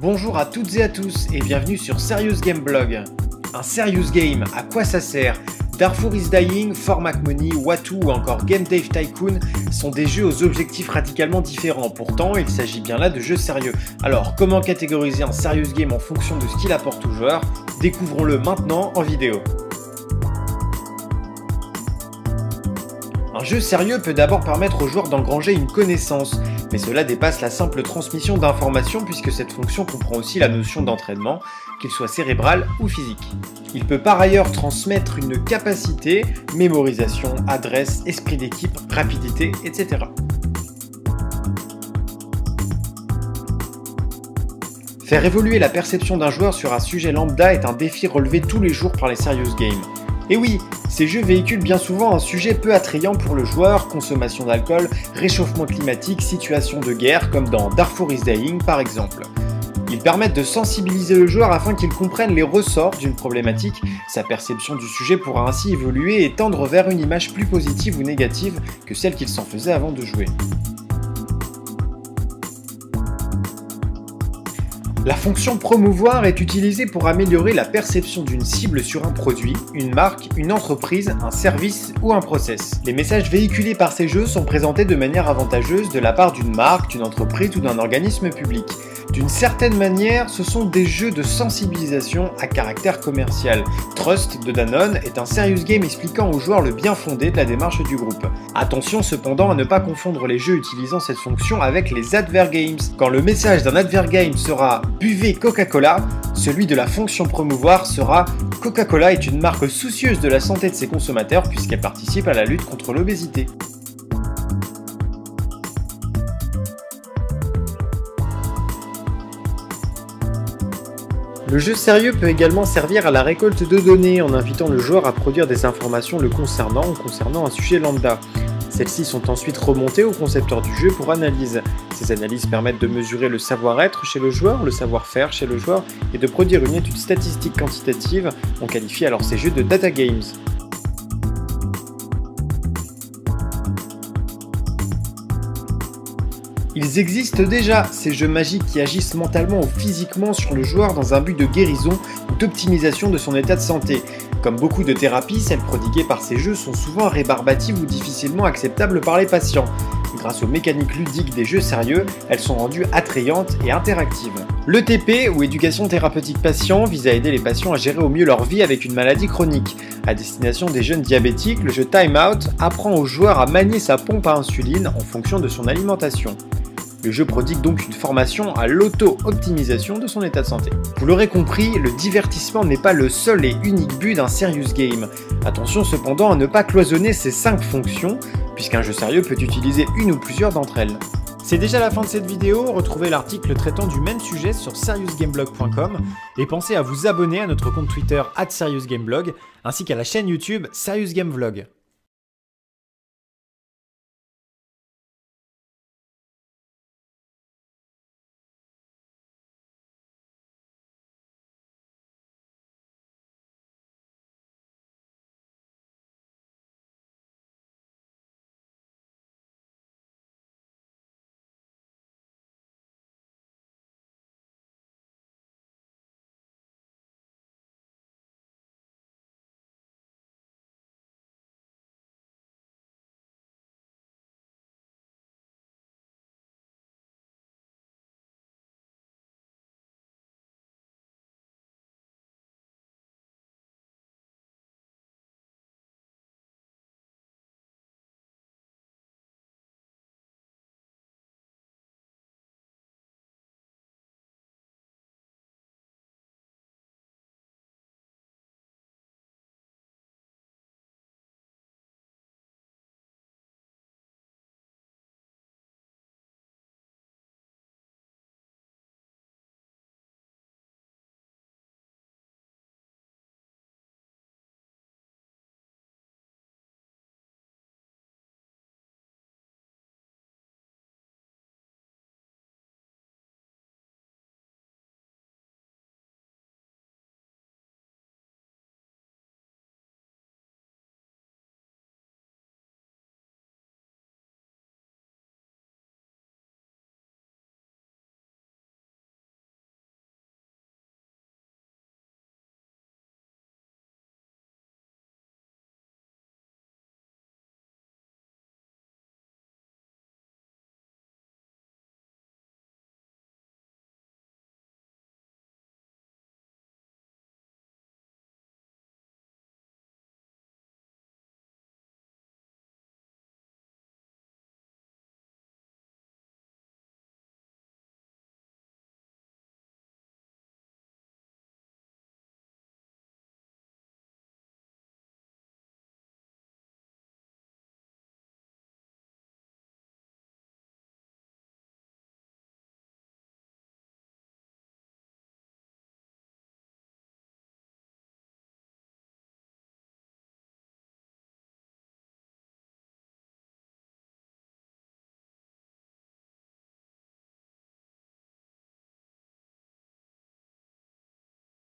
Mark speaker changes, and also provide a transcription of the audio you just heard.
Speaker 1: Bonjour à toutes et à tous et bienvenue sur Serious Game Blog. Un serious game, à quoi ça sert? Darfur is Dying, For Mac Money, Watu ou encore Game Dave Tycoon sont des jeux aux objectifs radicalement différents. Pourtant, il s'agit bien là de jeux sérieux. Alors, comment catégoriser un serious game en fonction de ce qu'il apporte aux joueurs? Découvrons-le maintenant en vidéo. Un jeu sérieux peut d'abord permettre aux joueurs d'engranger une connaissance, mais cela dépasse la simple transmission d'informations puisque cette fonction comprend aussi la notion d'entraînement, qu'il soit cérébral ou physique. Il peut par ailleurs transmettre une capacité, mémorisation, adresse, esprit d'équipe, rapidité, etc. Faire évoluer la perception d'un joueur sur un sujet lambda est un défi relevé tous les jours par les serious games. Et oui, ces jeux véhiculent bien souvent un sujet peu attrayant pour le joueur, consommation d'alcool, réchauffement climatique, situation de guerre, comme dans Darfur is Dying par exemple. Ils permettent de sensibiliser le joueur afin qu'il comprenne les ressorts d'une problématique, sa perception du sujet pourra ainsi évoluer et tendre vers une image plus positive ou négative que celle qu'il s'en faisait avant de jouer. La fonction promouvoir est utilisée pour améliorer la perception d'une cible sur un produit, une marque, une entreprise, un service ou un process. Les messages véhiculés par ces jeux sont présentés de manière avantageuse de la part d'une marque, d'une entreprise ou d'un organisme public. D'une certaine manière, ce sont des jeux de sensibilisation à caractère commercial. Trust de Danone est un serious game expliquant aux joueurs le bien fondé de la démarche du groupe. Attention cependant à ne pas confondre les jeux utilisant cette fonction avec les advergames. Quand le message d'un advergame sera « Buvez Coca-Cola », celui de la fonction promouvoir sera « Coca-Cola est une marque soucieuse de la santé de ses consommateurs puisqu'elle participe à la lutte contre l'obésité ». Le jeu sérieux peut également servir à la récolte de données en invitant le joueur à produire des informations le concernant ou concernant un sujet lambda. Celles-ci sont ensuite remontées au concepteur du jeu pour analyse. Ces analyses permettent de mesurer le savoir-être chez le joueur, le savoir-faire chez le joueur et de produire une étude statistique quantitative. On qualifie alors ces jeux de data games. Ils existent déjà, ces jeux magiques qui agissent mentalement ou physiquement sur le joueur dans un but de guérison ou d'optimisation de son état de santé. Comme beaucoup de thérapies, celles prodiguées par ces jeux sont souvent rébarbatives ou difficilement acceptables par les patients. Grâce aux mécaniques ludiques des jeux sérieux, elles sont rendues attrayantes et interactives. L'ETP, ou éducation thérapeutique patient, vise à aider les patients à gérer au mieux leur vie avec une maladie chronique. À destination des jeunes diabétiques, le jeu Time Out apprend au joueur à manier sa pompe à insuline en fonction de son alimentation. Le jeu prodigue donc une formation à l'auto-optimisation de son état de santé. Vous l'aurez compris, le divertissement n'est pas le seul et unique but d'un serious game. Attention cependant à ne pas cloisonner ces 5 fonctions, puisqu'un jeu sérieux peut utiliser une ou plusieurs d'entre elles. C'est déjà la fin de cette vidéo, retrouvez l'article traitant du même sujet sur seriousgameblog.com et pensez à vous abonner à notre compte Twitter @seriousgameblog ainsi qu'à la chaîne YouTube Serious Game Vlog.